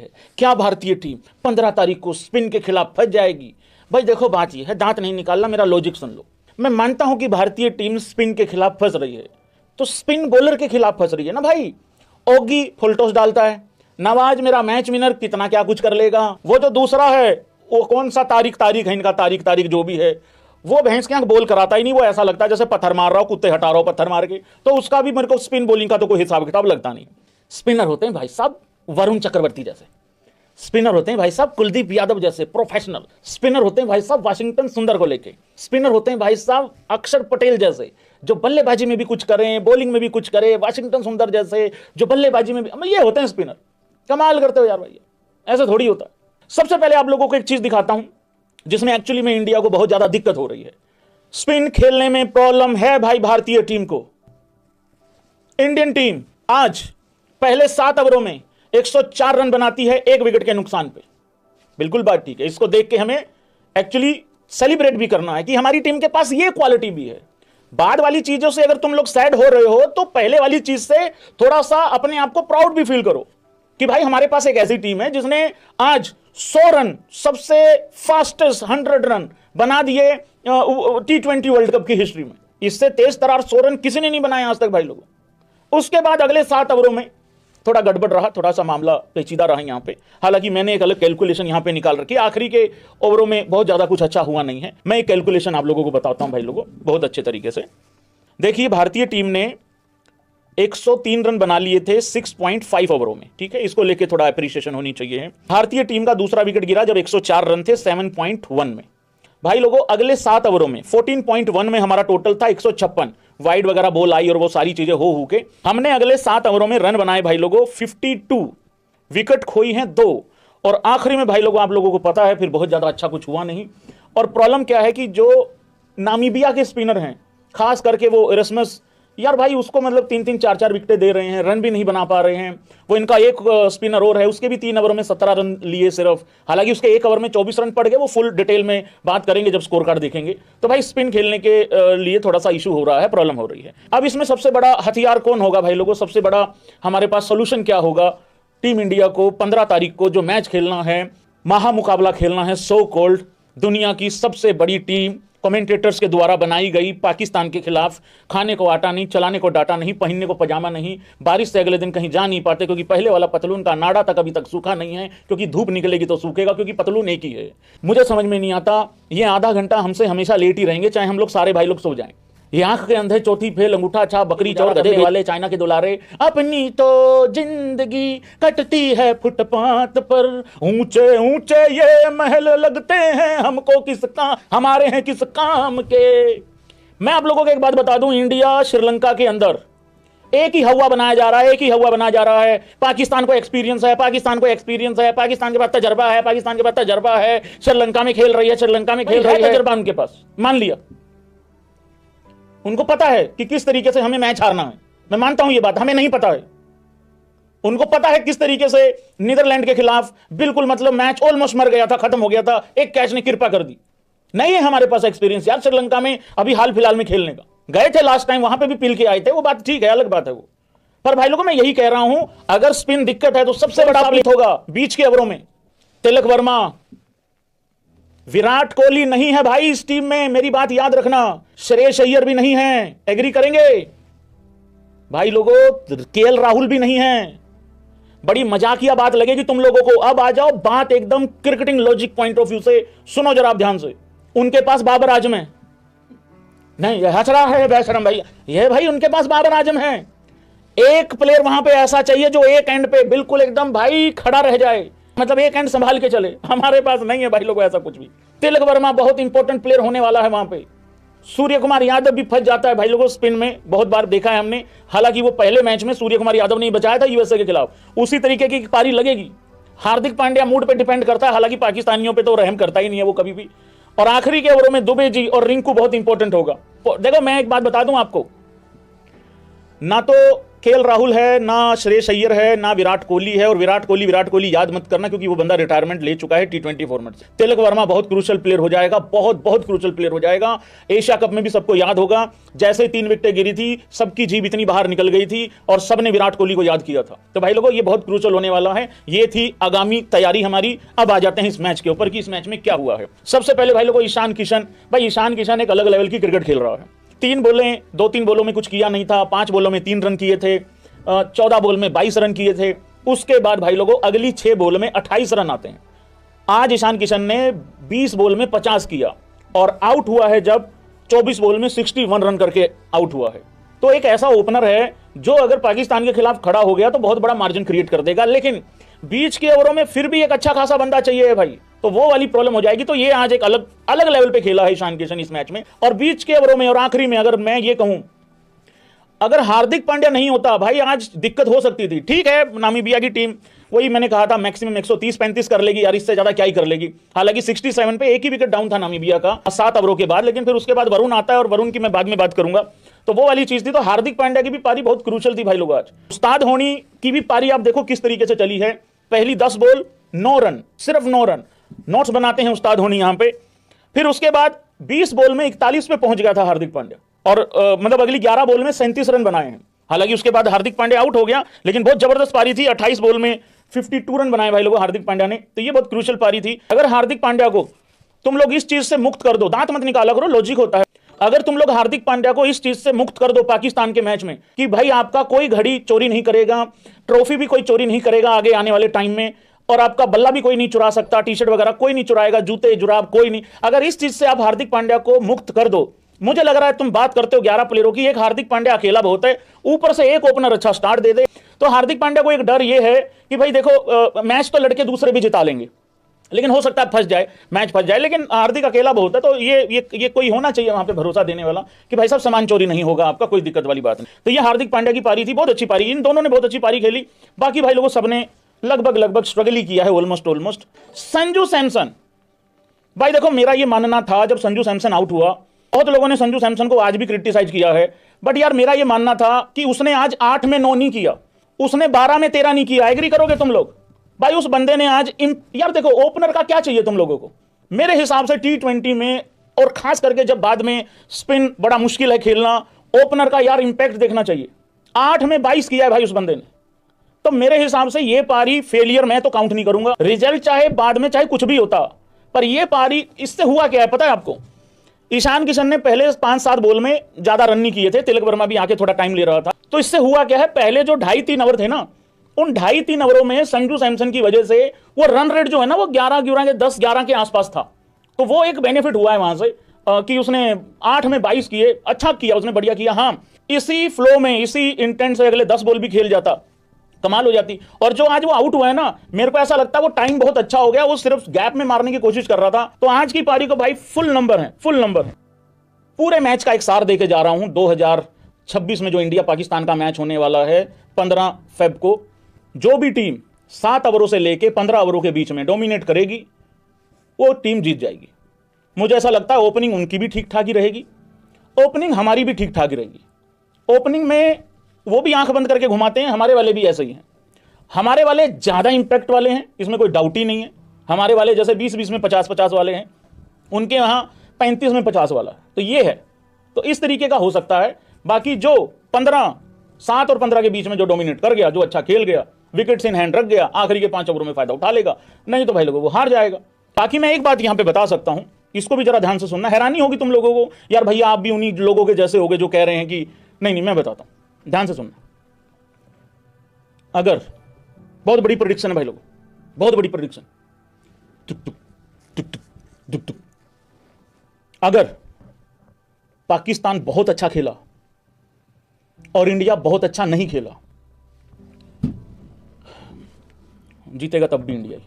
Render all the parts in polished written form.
है? क्या भारतीय टीम 15 तारीख को स्पिन के खिलाफ फंस जाएगी? भाई देखो, बात यह है, दांत नहीं निकालना, मेरा लॉजिक सुन लो। मैं मानता हूं कि भारतीय टीम स्पिन के खिलाफ फंस रही है, तो स्पिन बॉलर के खिलाफ फंस रही है ना भाई। ओगी फुल टॉस डालता है, नवाज मेरा मैच विनर कितना क्या कुछ कर लेगा। वो जो दूसरा है, वो कौन सा तारीख है इनका, तारीख जो भी है, वो भैंस के आंख बोल कराता ही नहीं। वो ऐसा लगता है जैसे पत्थर मार रहा हो, कुत्ते हटा रहा हो पत्थर मार के। तो उसका भी मेरे को स्पिन बॉलिंग का तो कोई हिसाब किताब लगता नहीं। स्पिनर होते हैं भाई साहब वरुण चक्रवर्ती जैसे, स्पिनर होते हैं भाई साहब कुलदीप यादव जैसे प्रोफेशनल, स्पिनर होते हैं भाई साहब वाशिंगटन सुंदर को लेके, स्पिनर होते हैं भाई साहब अक्षर पटेल जैसे जो बल्लेबाजी में भी कुछ करें, बॉलिंग में भी कुछ करें, वाशिंगटन सुंदर जैसे जो बल्लेबाजी में भी, ये होते हैं स्पिनर। कमाल करते हो यार भाई, ऐसा थोड़ी होता है। सबसे पहले आप लोगों को एक चीज दिखाता हूं जिसमें एक्चुअली में इंडिया को बहुत ज्यादा दिक्कत हो रही है। स्पिन खेलने में प्रॉब्लम है भाई भारतीय टीम को। इंडियन टीम आज पहले 7 ओवरों में 104 रन बनाती है 1 विकेट के नुकसान पे। बिल्कुल बात ठीक है, इसको देख के हमें एक्चुअली सेलिब्रेट भी करना है कि हमारी टीम के पास ये क्वालिटी भी है। बाद वाली चीजों से अगर तुम लोग सैड हो रहे हो तो पहले वाली चीज से थोड़ा सा अपने आप को प्राउड भी फील करो कि भाई हमारे पास एक ऐसी टीम है जिसने आज 100 रन, सबसे फास्टेस्ट 100 रन बना दिए T20 वर्ल्ड कप की हिस्ट्री में। इससे तेज तरार 100 रन किसी ने नहीं बनाया आज तक भाई लोगों। उसके बाद अगले 7 ओवरों में थोड़ा गड़बड़ रहा, थोड़ा सा मामला पेचीदा रहा यहां पे। हालांकि मैंने एक अलग कैलकुलेशन यहां पे निकाल रखी है। आखिरी के ओवरों में बहुत ज्यादा कुछ अच्छा हुआ नहीं है। मैं एक कैलकुलेशन आप लोगों को बताता हूं भाई लोगों, बहुत अच्छे तरीके से देखिए। भारतीय टीम ने 103 रन बना लिए थे 6.5 ओवरों में, ठीक है, इसको लेके थोड़ा एप्रिसिएशन होनी चाहिए। भारतीय टीम का दूसरा विकेट गिरा जब 104 रन थे 7.1 में। भाई लोगों अगले 7 ओवरों में 14.1 में हमारा टोटल था 156, वाइड वगैरह बॉल आई और वो सारी चीजें हो के हमने अगले 7 ओवरों में रन बनाए भाई लोगों 52, विकेट खोई हैं 2, और आखिरी में भाई लोगों आप लोगों को पता है फिर बहुत ज्यादा अच्छा कुछ हुआ नहीं। और प्रॉब्लम क्या है कि जो नामीबिया के स्पिनर हैं, खास करके वो एरस्मस, यार भाई उसको मतलब 3-3 4-4 विकेटें दे रहे हैं, रन भी नहीं बना पा रहे हैं। वो इनका एक स्पिनर और है, उसके भी 3 ओवर में 17 रन लिए सिर्फ, हालांकि उसके 1 ओवर में 24 रन पड़ गए। वो फुल डिटेल में बात करेंगे जब स्कोर कार्ड देखेंगे। तो भाई स्पिन खेलने के लिए थोड़ा सा इशू हो रहा है, प्रॉब्लम हो रही है। अब इसमें सबसे बड़ा हथियार कौन होगा भाई लोगों, सबसे बड़ा हमारे पास सोल्यूशन क्या होगा? टीम इंडिया को 15 तारीख को जो मैच खेलना है, महामुकाबला खेलना है, सो कॉल्ड दुनिया की सबसे बड़ी टीम कमेंटेटर्स के द्वारा बनाई गई पाकिस्तान के खिलाफ। खाने को आटा नहीं, चलाने को डाटा नहीं, पहनने को पजामा नहीं, बारिश से अगले दिन कहीं जा नहीं पाते क्योंकि पहले वाला पतलून का नाड़ा तक अभी तक सूखा नहीं है, क्योंकि धूप निकलेगी तो सूखेगा, क्योंकि पतलून एक ही है। मुझे समझ में नहीं आता, ये आधा घंटा हमसे हमेशा लेट ही रहेंगे, चाहे हम लोग सारे भाई लोग सो जाएं। ये आंख के अंधे चौथी फेल अंगूठा छाप बकरी चौर गधे वाले चाइना के दुलारे, अपनी तो जिंदगी कटती है फुटपाथ पर, ऊंचे ऊंचे ये महल लगते हैं हमको किस काम, हमारे हैं किस काम के। मैं आप लोगों को एक बात बता दूं, इंडिया श्रीलंका के अंदर एक ही हवा बनाया जा रहा है, एक ही हवा बनाया जा रहा है। पाकिस्तान को एक्सपीरियंस है, पाकिस्तान को एक्सपीरियंस है, पाकिस्तान के पास तजर्बा है, पाकिस्तान के पास तजर्बा है, श्रीलंका में खेल रही है, श्रीलंका में खेल रही है, तजर्बा उनके पास, मान लिया। उनको पता है कि किस तरीके से हमें मैच हारना है। मैं मानता हूं ये बात, हमें नहीं पता है। उनको पता है किस तरीके से नीदरलैंड के खिलाफ बिल्कुल मतलब मैच ऑलमोस्ट मर गया था, खत्म हो गया था, एक कैच ने कृपा कर दी। नहीं है हमारे पास एक्सपीरियंस यार श्रीलंका में अभी हाल फिलहाल में खेलने का। गए थे लास्ट टाइम, वहां पे भी पील के आए थे, वो बात ठीक है, अलग बात है वो। पर भाई लोगों मैं यही कह रहा हूं, अगर स्पिन दिक्कत है तो सबसे बड़ा साबित होगा बीच के ओवरों में तिलक वर्मा, विराट कोहली नहीं है भाई इस टीम में, मेरी बात याद रखना। श्रेयस अय्यर भी नहीं है, एग्री करेंगे भाई लोगों, केएल राहुल भी नहीं है। बड़ी मजाकिया बात लगेगी तुम लोगों को। अब आ जाओ बात एकदम cricketing logic point of view से, सुनो जरा आप ध्यान से। उनके पास बाबर आजम है, नहीं हंस रहा है बेशरम भाई, ये भाई उनके पास बाबर आजम है। एक प्लेयर वहां पे ऐसा चाहिए जो एक एंड पे बिल्कुल एकदम भाई खड़ा रह जाए, मतलब एक एंड संभाल के चले। हमारे पास नहीं है भाई लोग ऐसा कुछ भी। तिलक वर्मा बहुत इंपॉर्टेंट प्लेयर होने वाला है वहां पे। सूर्य कुमार यादव भी फंस जाता है भाई लोगों स्पिन में, बहुत बार देखा है हमने। हालांकि वो पहले मैच में सूर्य कुमार यादव ने बचाया था यूएसए के खिलाफ, उसी तरीके की पारी लगेगी। हार्दिक पांड्या मूड पे डिपेंड करता है, हालांकि पाकिस्तानियों पे तो रहम करता ही नहीं है वो कभी भी। और आखिरी के ओवरों में दुबे जी और रिंकू बहुत इंपॉर्टेंट होगा। देखो मैं एक बात बता दूं आपको, ना तो केएल राहुल है, ना श्रेयस अय्यर है, ना विराट कोहली है। और विराट कोहली याद मत करना, क्योंकि वो बंदा रिटायरमेंट ले चुका है T20 फॉर्मेट से। तिलक वर्मा बहुत क्रूशियल प्लेयर हो जाएगा, बहुत बहुत क्रूशियल प्लेयर हो जाएगा। एशिया कप में भी सबको याद होगा, जैसे 3 विकेटें गिरी थी, सबकी जीभ इतनी बाहर निकल गई थी और सबने विराट कोहली को याद किया था। तो भाई लोगों, ये बहुत क्रूशियल होने वाला है। ये थी आगामी तैयारी हमारी। अब आ जाते हैं इस मैच के ऊपर कि इस मैच में क्या हुआ है। सबसे पहले भाई लोगों, ईशान किशन। भाई ईशान किशन एक अलग लेवल की क्रिकेट खेल रहा है। 2-3 बॉलों में कुछ किया नहीं था, 5 बॉलों में 3 रन किए थे, 14 बॉल में 22 रन किए थे। उसके बाद भाई लोगों, अगली 6 बॉल में 28 रन आते हैं। आज ईशान किशन ने 20 बॉल में 50 किया और आउट हुआ है जब 24 बॉल में 61 रन करके आउट हुआ है। तो एक ऐसा ओपनर है जो अगर पाकिस्तान के खिलाफ खड़ा हो गया तो बहुत बड़ा मार्जिन क्रिएट कर देगा, लेकिन बीच के ओवरों में फिर भी एक अच्छा खासा बंदा चाहिए है भाई, तो वो वाली प्रॉब्लम हो जाएगी। तो ये आज एक अलग लेवल पे खेला है ईशान किशन इस मैच में। और बीच के ओवरों में और आखिरी में अगर मैं ये कहूं, अगर हार्दिक पांड्या नहीं होता भाई, आज दिक्कत हो सकती थी। ठीक है, नामीबिया की टीम, वही मैंने कहा था, मैक्सिमम 130-135 कर लेगी यार, इससे ज्यादा क्या ही कर लेगी। हालांकि 67 पे एक ही विकेट डाउन था नामीबिया का 7 ओवरों के बाद, लेकिन फिर उसके बाद वरुण आता है और वरुण की मैं बाद में बात करूंगा। तो वो वाली चीज थी। तो हार्दिक पांड्या की भी पारी बहुत क्रूशियल थी भाई लोग आज। उस्ताद होनी की भी पारी आप देखो किस तरीके से चली है। पहली 10 बॉल 9 रन, सिर्फ 9 रन। नोट्स बनाते हैं उस्ताद होनी यहां पे। फिर उसके बाद 20 बॉल में 41 पे पहुंच गया था हार्दिक पांड्या और मतलब अगली 11 बॉल में 37 रन बनाए हैं। हालांकि उसके बाद हार्दिक पांड्या आउट हो गया, लेकिन बहुत जबरदस्त पारी थी। 28 बॉल में 52 रन बनाए भाई लोगों हार्दिक पांड्या ने। तो ये बहुत क्रूशियल पारी थी। अगर हार्दिक पांड्या को तुम लोग इस चीज से मुक्त कर दो, दांत मत निकाला करो, लॉजिक होता है। अगर तुम लोग हार्दिक पांड्या को इस चीज से मुक्त कर दो पाकिस्तान के मैच में कि भाई आपका कोई घड़ी चोरी नहीं करेगा, ट्रॉफी भी कोई चोरी नहीं करेगा आगे आने वाले टाइम में, और आपका बल्ला भी कोई नहीं चुरा सकता, टी शर्ट वगैरह कोई नहीं चुराएगा, जूते जुराब कोई नहीं, अगर इस चीज से आप हार्दिक पांड्या को मुक्त कर दो, मुझे लग रहा है तुम बात करते हो 11 प्लेयरों की, एक हार्दिक पांड्या अकेला बहुत है, ऊपर से एक ओपनर अच्छा स्टार्ट दे दे, तो हार्दिक पांड्या को एक डर ये है कि भाई देखो मैच तो लड़के दूसरे भी जिता लेंगे, लेकिन हो सकता है फंस जाए, मैच फंस जाए, लेकिन हार्दिक अकेला बहुत है। तो ये कोई होना चाहिए वहां पे भरोसा देने वाला कि भाई साहब सामान चोरी नहीं होगा आपका, कोई दिक्कत वाली बात नहीं। तो ये हार्दिक पांड्या की पारी थी, बहुत अच्छी पारी, इन दोनों ने बहुत अच्छी पारी खेली। बाकी भाई लोगों सबने लगभग स्ट्रगल ही किया है, ऑलमोस्ट। संजू सैमसन, भाई देखो मेरा ये मानना था जब संजू सैमसन आउट हुआ, बहुत लोगों ने संजू सैमसन को आज भी क्रिटिसाइज किया है, बट यार मेरा ये मानना था कि उसने आज 8 में 9 नहीं किया, उसने 12 में 13 नहीं किया। एग्री करोगे तुम लोग? भाई उस बंदे ने आज यार देखो ओपनर का क्या चाहिए तुम लोगों को, मेरे हिसाब से T20 में, और खास करके जब बाद में स्पिन बड़ा मुश्किल है खेलना, ओपनर का यार इंपैक्ट देखना चाहिए। 8 में 22 किया है भाई उस बंदे ने। तो मेरे हिसाब से ये पारी फेलियर मैं तो काउंट नहीं करूंगा। रिजल्ट चाहे बाद में चाहे कुछ भी होता, पर ये पारी, इससे हुआ क्या है पता है आपको? ईशान किशन ने पहले 5-7 बॉल में ज्यादा रन नहीं किए थे, तिलक वर्मा भी आके थोड़ा टाइम ले रहा था। तो इससे हुआ क्या है, पहले जो 2.5-3 ओवर थे ना, उन 2.5-3 ओवरों में संजू सैमसन की वजह से वो रन रेट जो है ना वो 11 के 10-11 के आसपास था। तो वो एक बेनिफिट हुआ है वहां से कि उसने 8 में 22 किए, अच्छा किया उसने, बढ़िया किया। हाँ, इसी फ्लो में, इसी इंटेंट से अगले 10 बॉल भी खेल जाता, कमाल हो जाती। और जो आज वो आउट हुआ है ना, मेरे को ऐसा लगता है वो टाइम बहुत अच्छा हो गया, वो सिर्फ गैप में मारने की कोशिश कर रहा था। तो आज की पारी को भाई फुल नंबर है। पूरे मैच का एक सार देके जा रहा हूं। 2026 में जो इंडिया पाकिस्तान का मैच होने वाला है 15 फेब को, जो भी टीम 7 ओवरों से लेके 15 ओवरों के बीच में डोमिनेट करेगी वो टीम जीत जाएगी। मुझे ऐसा लगता है ओपनिंग उनकी भी ठीक ठाक ही रहेगी, ओपनिंग हमारी भी ठीक ठाक ही रहेगी। ओपनिंग में वो भी आंख बंद करके घुमाते हैं, हमारे वाले भी ऐसे ही हैं। हमारे वाले ज्यादा इंपैक्ट वाले हैं, इसमें कोई डाउट ही नहीं है। हमारे वाले जैसे 20-20 में 50-50 वाले हैं, उनके यहां 35 में 50 वाला। तो ये है, तो इस तरीके का हो सकता है। बाकी जो 7 और 15 के बीच में जो डोमिनेट कर गया, जो अच्छा खेल गया, विकेट्स इन हैंड रख गया, आखिरी के 5 ओवरों में फायदा उठा लेगा, नहीं तो भाई लोगों वो हार जाएगा। बाकी मैं एक बात यहां पे बता सकता हूं, इसको भी जरा ध्यान से सुनना। हैरानी होगी तुम लोगों को, यार भैया आप भी उन्हीं लोगों के जैसे होगे जो कह रहे हैं कि नहीं, मैं बताता हूं, ध्यान से सुनना। अगर बहुत बड़ी प्रेडिक्शन है भाई लोगों, बहुत बड़ी प्रेडिक्शन, अगर पाकिस्तान बहुत अच्छा खेला और इंडिया बहुत अच्छा नहीं खेला, जीतेगा तब भी इंडिया ही,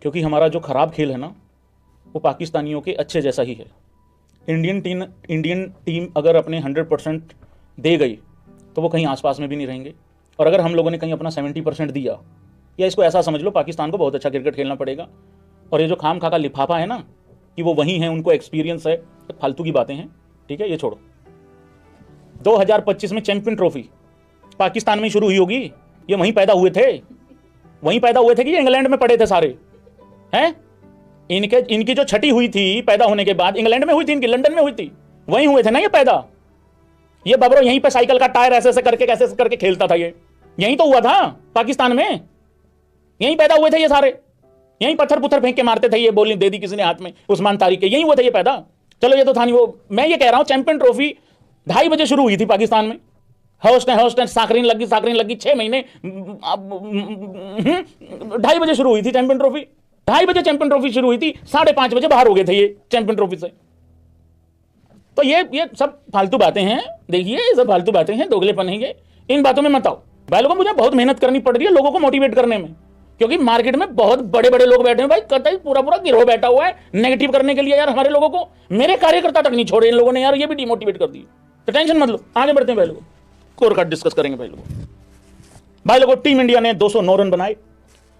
क्योंकि हमारा जो खराब खेल है ना वो पाकिस्तानियों के अच्छे जैसा ही है। इंडियन टीम अगर अपने 100% दे गई तो वो कहीं आसपास में भी नहीं रहेंगे, और अगर हम लोगों ने कहीं अपना 70% दिया, या इसको ऐसा समझ लो पाकिस्तान को बहुत अच्छा क्रिकेट खेलना पड़ेगा। और ये जो खाम खा का लिफाफा है ना कि वो वही है, उनको एक्सपीरियंस है, फालतू की बातें हैं, ठीक है, ये छोड़ो। 2025 में चैंपियन ट्रॉफी पाकिस्तान में शुरू हुई होगी, ये वहीं पैदा हुए थे, वहीं पैदा हुए थे कि इंग्लैंड में पड़े थे सारे हैं? इनकी जो छठी हुई थी पैदा होने के बाद इंग्लैंड में हुई थी, इनकी लंदन में हुई थी, वहीं हुए थे ना ये पैदा। ये बबरो यहीं पे साइकिल का टायर ऐसे ऐसे करके कैसे करके खेलता था, ये यहीं तो हुआ था पाकिस्तान में, यहीं पैदा हुए थे ये सारे, यहीं पत्थर पुत्थर फेंक के मारते थे, ये बोली दे दी किसी ने हाथ में उस्मान तारिक के, यहीं हुए थे ये पैदा। चलो ये तो था नहीं वो, मैं ये कह रहा हूं चैंपियन ट्रॉफी 2:30 बजे शुरू हुई थी पाकिस्तान में, होस्ट साकरीन लगी 6 महीने, 2:30 बजे शुरू हुई थी चैंपियन ट्रॉफी, 2:30 बजे चैंपियन ट्रॉफी शुरू हुई थी, 5:30 बजे बाहर हो गए थे ये चैंपियन ट्रॉफी से। तो ये सब फालतू बातें हैं, देखिए ये सब फालतू बातें हैं, दोगलेपन है ये, इन बातों में मत आओ भाई। लोगों मुझे बहुत मेहनत करनी पड़ रही है लोगों को मोटिवेट करने में, क्योंकि मार्केट में बहुत बड़े बड़े लोग बैठे हैं भाई, कतई पूरा गिरोह बैठा हुआ है नेगेटिव करने के लिए यार हमारे लोगों को। मेरे कार्यकर्ता तक नहीं छोड़े इन लोगों ने यार, ये भी डिमोटिवेट कर दिए। तो टेंशन मत लो, आगे बढ़ते हैं भाई लोगों, स्कोर कार्ड डिस्कस करेंगे भाई लोगों। टीम इंडिया ने 209 रन बनाए,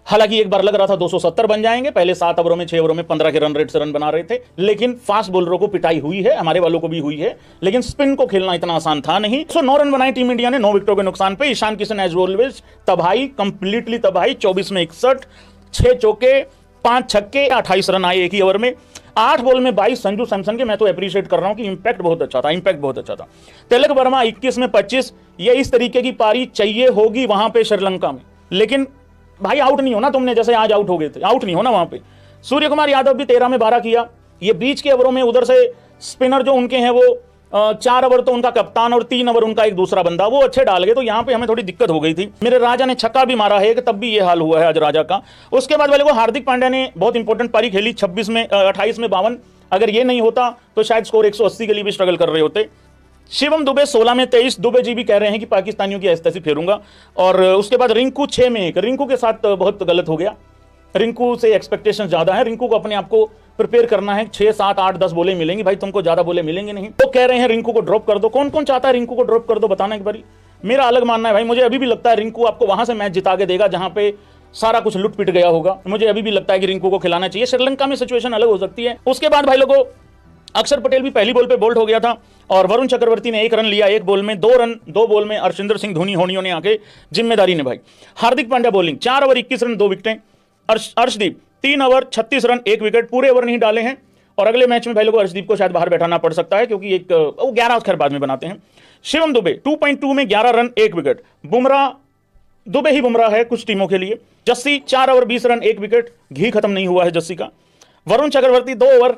हालांकि एक बार लग रहा था 270 बन जाएंगे, पहले 7 ओवरों में 6 ओवरों में 15 के रन रेट से रन बना रहे थे, लेकिन फास्ट बॉलरों को पिटाई हुई है, हमारे वालों को भी हुई है, लेकिन स्पिन को खेलना इतना आसान था नहीं। 109 रन बनाए टीम इंडिया ने 9 विकेटों के नुकसान पे। ईशान किशन एज ऑलवेज तबाही, कंप्लीटली तबाही, 24 में 61, 6 चौके 5 छक्के, 28 रन आए एक ही ओवर में, 8 बॉल में 22 संजू सैमसन के। मैं तो अप्रिशिएट कर रहा हूं कि इंपैक्ट बहुत अच्छा था। तिलक वर्मा 21 में 25। ये इस तरीके की पारी चाहिए होगी वहां पे श्रीलंका में, लेकिन भाई आउट नहीं होना तुमने, जैसे आज आउट हो गए थे, आउट नहीं होना वहां पे। सूर्य कुमार यादव भी 13 में 12 किया। ये बीच के ओवरों में उधर से स्पिनर जो उनके हैं वो 4 ओवर तो उनका कप्तान और 3 ओवर उनका एक दूसरा बंदा, वो अच्छे डाल गए, तो यहां पे हमें थोड़ी दिक्कत हो गई थी। मेरे राजा ने छक्का भी मारा है, तब भी ये हाल हुआ है आज राजा का। उसके बाद वाले को हार्दिक पांड्या ने बहुत इंपॉर्टेंट पारी खेली, 28 में 52। अगर ये नहीं होता तो शायद स्कोर 180 के लिए भी स्ट्रगल कर रहे होते। शिवम दुबे 16 में 23। दुबे जी भी कह रहे हैं कि पाकिस्तानियों की ऐसी फेरूंगा। और उसके बाद रिंकू 6 में 1। रिंकू के साथ बहुत गलत हो गया, रिंकू से एक्सपेक्टेशन ज्यादा है, रिंकू को अपने आप को प्रिपेयर करना है। 6, 7, 8, 10 बोले मिलेंगी भाई, तुमको ज्यादा बोले मिलेंगे नहीं। तो कह रहे हैं रिंकू को ड्रॉप कर दो। कौन कौन चाहता है रिंकू को ड्रॉप कर दो, बताना एक बारी। मेरा अलग मानना है भाई, मुझे अभी भी लगता है रिंकू आपको वहां से मैच जिता के देगा जहां पे सारा कुछ लुट पिट गया होगा। मुझे अभी भी लगता है कि रिंकू को खिलाना चाहिए। श्रीलंका में सिचुएशन अलग हो सकती है। उसके बाद भाई लोगों अक्षर पटेल भी पहली बॉल पे बोल्ड हो गया था, और वरुण चक्रवर्ती ने 1 रन लिया 1 बॉल में। 2 रन 2 बॉल में अर्शविंदर सिंह धोनी होनियों ने आके जिम्मेदारी निभाई। Hardik Pandya bowling 4 over 21 run 2 विकेटें। अर्शदीप 3 ओवर 36 रन 1 विकेट, पूरे ओवर नहीं डाले हैं। और अगले मैच में भाई लोगों अर्शदीप को शायद बाहर बैठाना पड़ सकता है, क्योंकि एक वो 11 खैर बाद में बनाते हैं। शिवम दुबे 2.2 में 11 रन 1 विकेट। बुमराह दुबे ही बुमराह है कुछ टीमों के लिए। जस्सी 4 ओवर 20 रन 1 विकेट, घी खत्म नहीं हुआ है जस्सी का। Varun Chakravarthy 2 over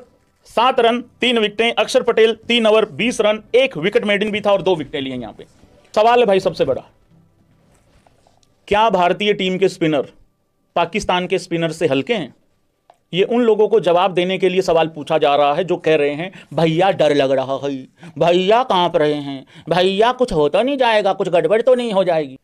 7 run 3 विकेटें। अक्षर पटेल 3 ओवर 20 रन 1 विकेट मेडिन भी था और 2 विकेटें लिए। यहां पे सवाल है भाई सबसे बड़ा, क्या भारतीय टीम के स्पिनर पाकिस्तान के स्पिनर से हल्के हैं? ये उन लोगों को जवाब देने के लिए सवाल पूछा जा रहा है जो कह रहे हैं भैया डर लग रहा है, भैया कांप रहे हैं, भैया कुछ होता नहीं जाएगा, कुछ गड़बड़ तो नहीं हो जाएगी।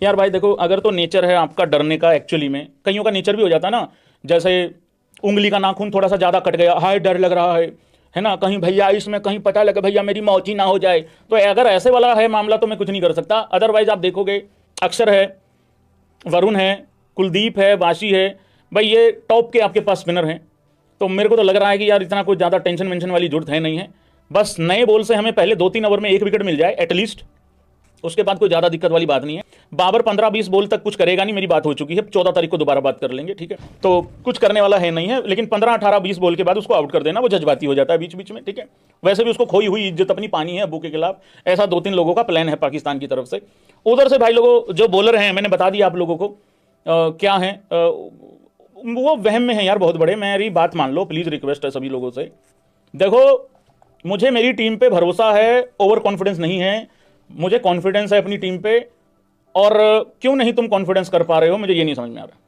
यार भाई देखो, अगर तो नेचर है आपका डरने का, एक्चुअली में कईयों का नेचर भी हो जाता है ना, जैसे उंगली का नाखून थोड़ा सा ज़्यादा कट गया, हाय डर लग रहा है ना, कहीं भैया इसमें कहीं पता लगे भैया मेरी मौत ही ना हो जाए। तो अगर ऐसे वाला है मामला तो मैं कुछ नहीं कर सकता। अदरवाइज आप देखोगे अक्षर है, वरुण है, कुलदीप है, वाशी है, भाई ये टॉप के आपके पास स्पिनर हैं। तो मेरे को तो लग रहा है कि यार इतना कोई ज़्यादा टेंशन वेंशन वाली जरूरत है नहीं है। बस नए बॉल से हमें पहले 2-3 ओवर में 1 विकेट मिल जाए एटलीस्ट, उसके बाद कोई ज़्यादा दिक्कत वाली बात नहीं है। बाबर 15-20 बॉल तक कुछ करेगा नहीं, मेरी बात हो चुकी है, 14 तारीख को दोबारा बात कर लेंगे, ठीक है। तो कुछ करने वाला है नहीं है, लेकिन 15-18-20 बॉल के बाद उसको आउट कर देना, वो जज्बाती हो जाता है बीच बीच में, ठीक है। वैसे भी उसको खोई हुई इज्जत अपनी पानी है अबू के खिलाफ, ऐसा 2-3 लोगों का प्लान है पाकिस्तान की तरफ से। उधर से भाई लोगों जो बॉलर हैं, मैंने बता दिया आप लोगों को क्या है, वो वहम में है यार बहुत बड़े। मेरी बात मान लो प्लीज़, रिक्वेस्ट है सभी लोगों से। देखो मुझे मेरी टीम पे भरोसा है, ओवर कॉन्फिडेंस नहीं है, मुझे कॉन्फिडेंस है अपनी टीम पे। और क्यों नहीं तुम कॉन्फिडेंस कर पा रहे हो, मुझे ये नहीं समझ में आ रहा।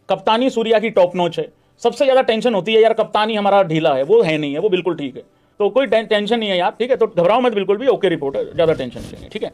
कप्तानी सूर्या की टॉप नॉच है, सबसे ज़्यादा टेंशन होती है यार कप्तानी हमारा ढीला है, वो है नहीं है, वो बिल्कुल ठीक है। तो कोई टेंशन नहीं है यार, ठीक है। तो घबराओ मत बिल्कुल भी, ओके रिपोर्ट है, ज़्यादा टेंशन नहीं है, ठीक है।